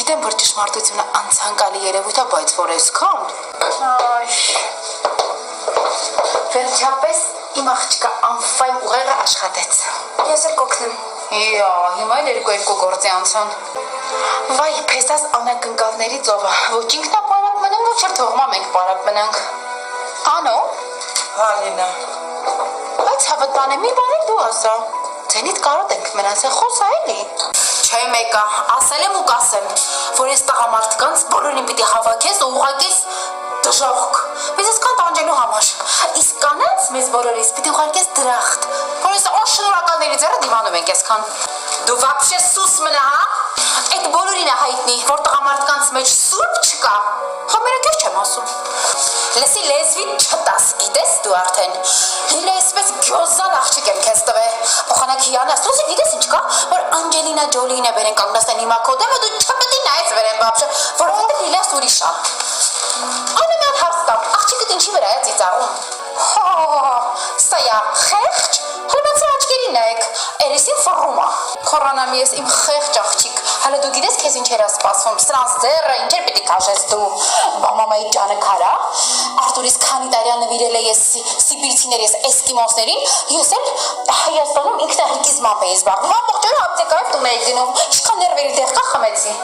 Գիտեմ, որ ճշմարտությունը անցանկալի երևույթ է, բայց որ այսքան։ Վերջապես իմ աղջիկը անֆայն ուղեղը աշխատեց։ Ես էլ կօգնեմ։ Հիմա էլ երկու գործի անցան։ Վայ, փեսած անակնկալների ծովը, ոչ ինքն է պարապ մնում, ոչ էլ թողմա մենք պարապ մնանք։ Անո։ Հալինա։ Բայց հավատան է, մի բան էլ դու ասա։ Ձենիդ կարոտ ենք մնացել խոսա էլի։ Չէ մեկա, ասել եմ ու կասեմ, որ ես տղամարդկանց բոլորին պիտի հավաքես ու ուղղակես դժողք, մեզ այսքան տանջելու համար, իսկ կանանց մեզ բոլորիս պիտի ուղարկես դրախտ, որ ես անշնորհակալների ձեռը դիվանում ենք այսքան։ Դու վապշե սուս մնա, հա? Այդ բոլորին է հայտնի, որ տղամարդկանց մեջ սուրբ չկա, հա մերը քեզ չեմ ասում։ Լսի լեզվին չտաս, գիտես դու արդեն, հիլը այսպես գյոզան աղջիկ եմ քեզ տվել, փոխանակ հիանաս, լուսի գիտես ինչ կա, որ Անջելինա Ջոլին է բերեն կանգնասեն հիմա քո դեմը, դու չպետի նայես վերեն բապշը, որովհետև հիլաս ուրիշ ա։ Անիմյան հարց տամ, աղջիկդ ինչի վրա է ծիծաղում։ Սա յա խեղճ, հլմացի աչքերին նայեք, երեսին ֆռում ա։ Խորանամ ես իմ խեղճ աղջիկ, հələ դու գիտես քեզ ինչ էր սպասվում, սրանց ձեռը ինչեր պիտի քաշես դու, մամայի ջանը քարա, Արտուրիս քանի տարյա նվիրել է ես սիբիրցիների, ես էսկիմոսներին, ես էլ Հայաստանում ինքնահրկիզմամբ էի զբաղվում, ամբողջ օրը ապտեկայով տուն էի գնում, ինչքան ներվերի տեղ կա խմեցի։